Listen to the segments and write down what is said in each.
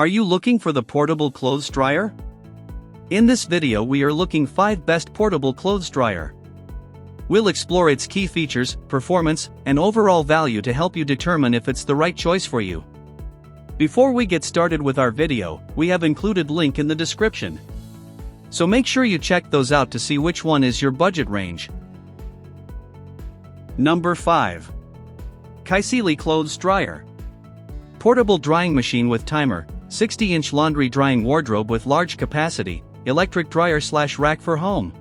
Are you looking for the portable clothes dryer? In this video we are looking 5 best portable clothes dryer. We'll explore its key features, performance, and overall value to help you determine if it's the right choice for you. Before we get started with our video, we have included link in the description. So make sure you check those out to see which one is your budget range. Number 5. Kiseely Clothes Dryer. Portable drying machine with timer, 60-inch laundry drying wardrobe with large capacity, electric dryer/rack for home.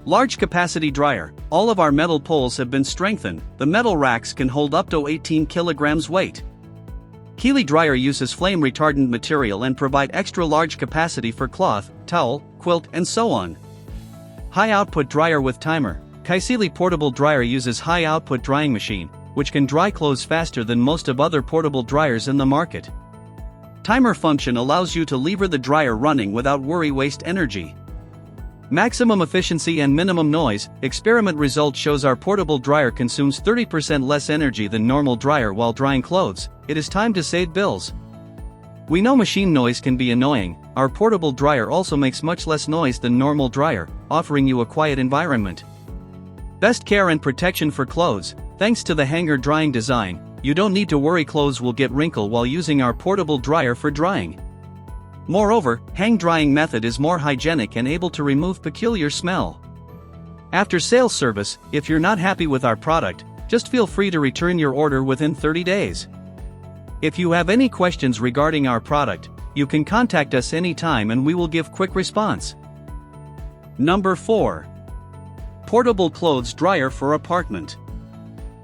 Large capacity dryer. All of our metal poles have been strengthened. The metal racks can hold up to 18 kilograms weight. Kiseely dryer uses flame retardant material and provide extra large capacity for cloth, towel, quilt, and so on. High output dryer with timer. Kiseely portable dryer uses high output drying machine, which can dry clothes faster than most of other portable dryers in the market. Timer function allows you to lever the dryer running without waste energy. Maximum efficiency and minimum noise. Experiment result shows our portable dryer consumes 30% less energy than normal dryer while drying clothes. It is time to save bills. We know machine noise can be annoying. Our portable dryer also makes much less noise than normal dryer, offering you a quiet environment. Best care and protection for clothes. Thanks to the hanger drying design, you don't need to worry clothes will get wrinkled while using our portable dryer for drying. Moreover, hang drying method is more hygienic and able to remove peculiar smell. After sales service, if you're not happy with our product, just feel free to return your order within 30 days. If you have any questions regarding our product, you can contact us anytime and we will give quick response. Number 4. Portable clothes dryer for apartment.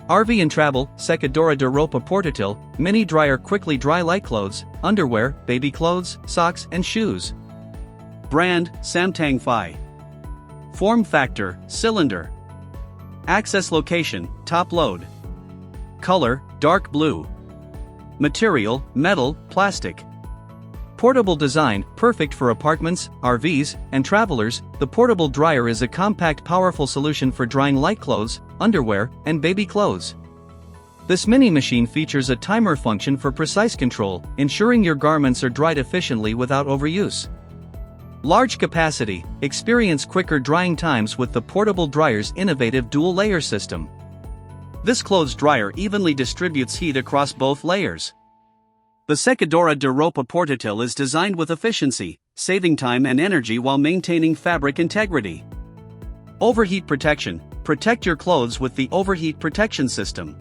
RV and travel, Secadora de Ropa Portátil, mini dryer quickly dry light clothes, underwear, baby clothes, socks, and shoes. Brand, Samtang Phi. Form factor, cylinder. Access location, top load. Color, dark blue. Material, metal, plastic. Portable design, perfect for apartments, RVs, and travelers. The portable dryer is a compact, powerful solution for drying light clothes, underwear, and baby clothes. This mini machine features a timer function for precise control, ensuring your garments are dried efficiently without overuse. Large capacity. Experience quicker drying times with the portable dryer's innovative dual-layer system. This clothes dryer evenly distributes heat across both layers. The Secadora de Ropa Portátil is designed with efficiency, saving time and energy while maintaining fabric integrity. Overheat protection. Protect your clothes with the overheat protection system.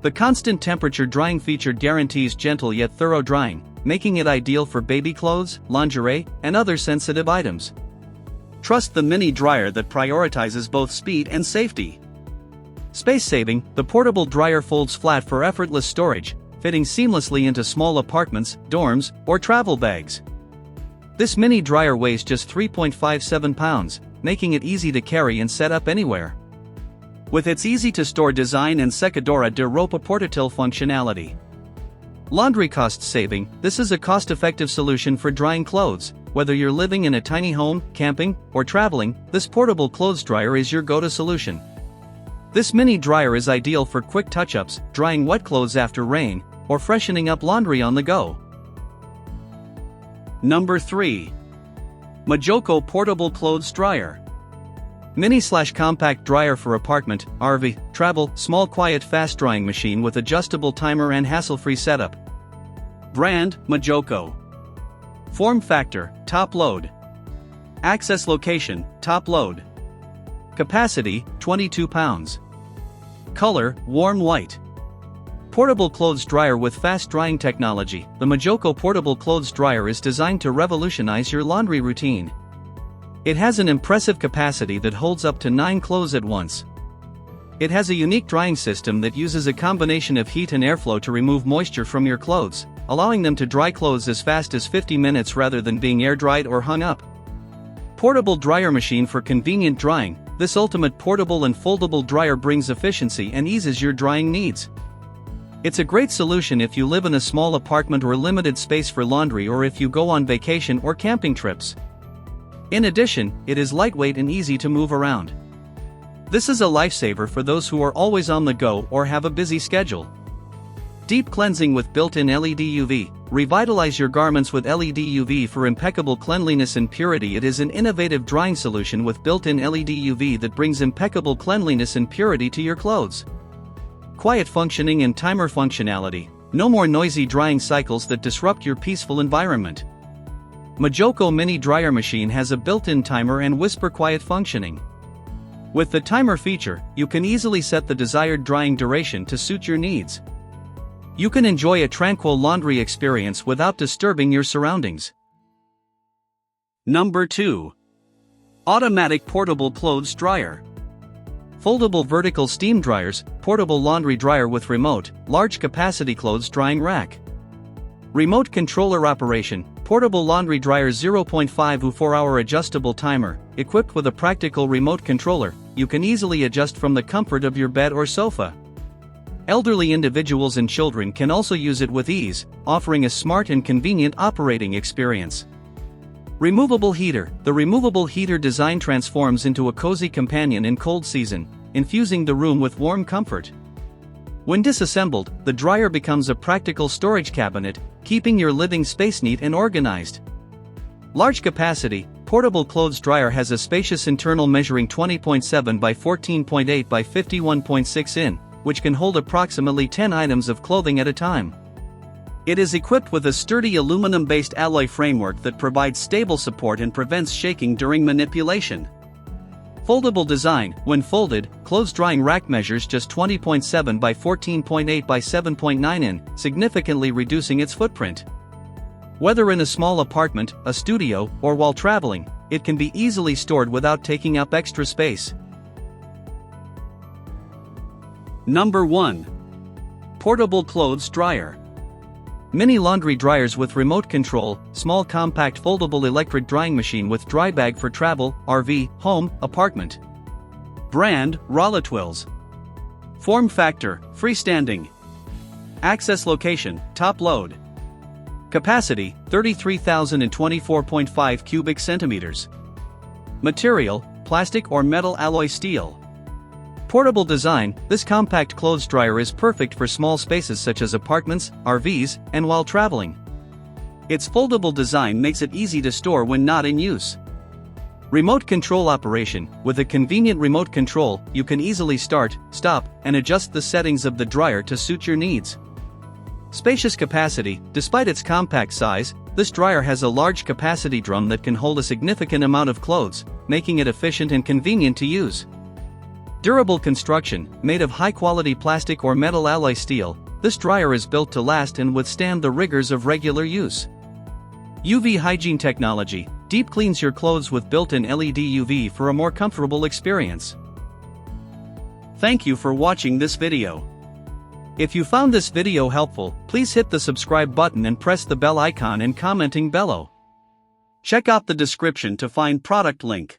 The constant temperature drying feature guarantees gentle yet thorough drying, making it ideal for baby clothes, lingerie, and other sensitive items. Trust the mini dryer that prioritizes both speed and safety. Space saving. The portable dryer folds flat for effortless storage, fitting seamlessly into small apartments, dorms, or travel bags. This mini dryer weighs just 3.57 pounds, making it easy to carry and set up anywhere. With its easy-to-store design and Secadora de Ropa Portátil functionality. Laundry cost saving. This is a cost-effective solution for drying clothes. Whether you're living in a tiny home, camping, or traveling, this portable clothes dryer is your go-to solution. This mini dryer is ideal for quick touch-ups, drying wet clothes after rain, or freshening up laundry on the go. Number 3. MOJOCO Portable Clothes Dryer. Mini/compact dryer for apartment, RV, travel, small quiet fast drying machine with adjustable timer and hassle-free setup. Brand, MOJOCO. Form factor, top load. Access location, top load. Capacity, 22 pounds. Color, warm white. Portable clothes dryer with fast drying technology. The MOJOCO portable clothes dryer is designed to revolutionize your laundry routine. It has an impressive capacity that holds up to 9 clothes at once. It has a unique drying system that uses a combination of heat and airflow to remove moisture from your clothes, allowing them to dry clothes as fast as 50 minutes rather than being air-dried or hung up. Portable dryer machine for convenient drying. This ultimate portable and foldable dryer brings efficiency and eases your drying needs. It's a great solution if you live in a small apartment or limited space for laundry, or if you go on vacation or camping trips. In addition, it is lightweight and easy to move around. This is a lifesaver for those who are always on the go or have a busy schedule. Deep cleansing with built-in LED UV. Revitalize your garments with LED UV for impeccable cleanliness and purity. It is an innovative drying solution with built-in LED UV that brings impeccable cleanliness and purity to your clothes. Quiet functioning and timer functionality. No more noisy drying cycles that disrupt your peaceful environment. MOJOCO Mini Dryer Machine has a built-in timer and whisper quiet functioning. With the timer feature, you can easily set the desired drying duration to suit your needs. You can enjoy a tranquil laundry experience without disturbing your surroundings. Number 2. Automatic Portable Clothes Dryer. Foldable vertical steam dryers, portable laundry dryer with remote, large capacity clothes drying rack. Remote controller operation, portable laundry dryer 0.5 U 4-hour adjustable timer, equipped with a practical remote controller. You can easily adjust from the comfort of your bed or sofa. Elderly individuals and children can also use it with ease, offering a smart and convenient operating experience. Removable heater. The removable heater design transforms into a cozy companion in cold season, infusing the room with warm comfort. When disassembled, the dryer becomes a practical storage cabinet, keeping your living space neat and organized. Large capacity, portable clothes dryer has a spacious internal measuring 20.7 by 14.8 by 51.6 in, which can hold approximately 10 items of clothing at a time. It is equipped with a sturdy aluminum-based alloy framework that provides stable support and prevents shaking during manipulation. Foldable design. When folded, clothes drying rack measures just 20.7 by 14.8 by 7.9 in, significantly reducing its footprint. Whether in a small apartment, a studio, or while traveling, it can be easily stored without taking up extra space. Number 1. Portable Clothes Dryer. Mini laundry dryers with remote control, small compact foldable electric drying machine with dry bag for travel, RV, home, apartment. Brand, Rollatwills. Form factor, freestanding. Access location, top load. Capacity, 33,024.5 cubic centimeters. Material, plastic or metal alloy steel. Portable design. This compact clothes dryer is perfect for small spaces such as apartments, RVs, and while traveling. Its foldable design makes it easy to store when not in use. Remote control operation. With a convenient remote control, you can easily start, stop, and adjust the settings of the dryer to suit your needs. Spacious capacity. Despite its compact size, this dryer has a large capacity drum that can hold a significant amount of clothes, making it efficient and convenient to use. Durable construction. Made of high-quality plastic or metal alloy steel, this dryer is built to last and withstand the rigors of regular use. UV hygiene technology. Deep cleans your clothes with built-in LED UV for a more comfortable experience. Thank you for watching this video. If you found this video helpful, please hit the subscribe button and press the bell icon and commenting below. Check out the description to find product link.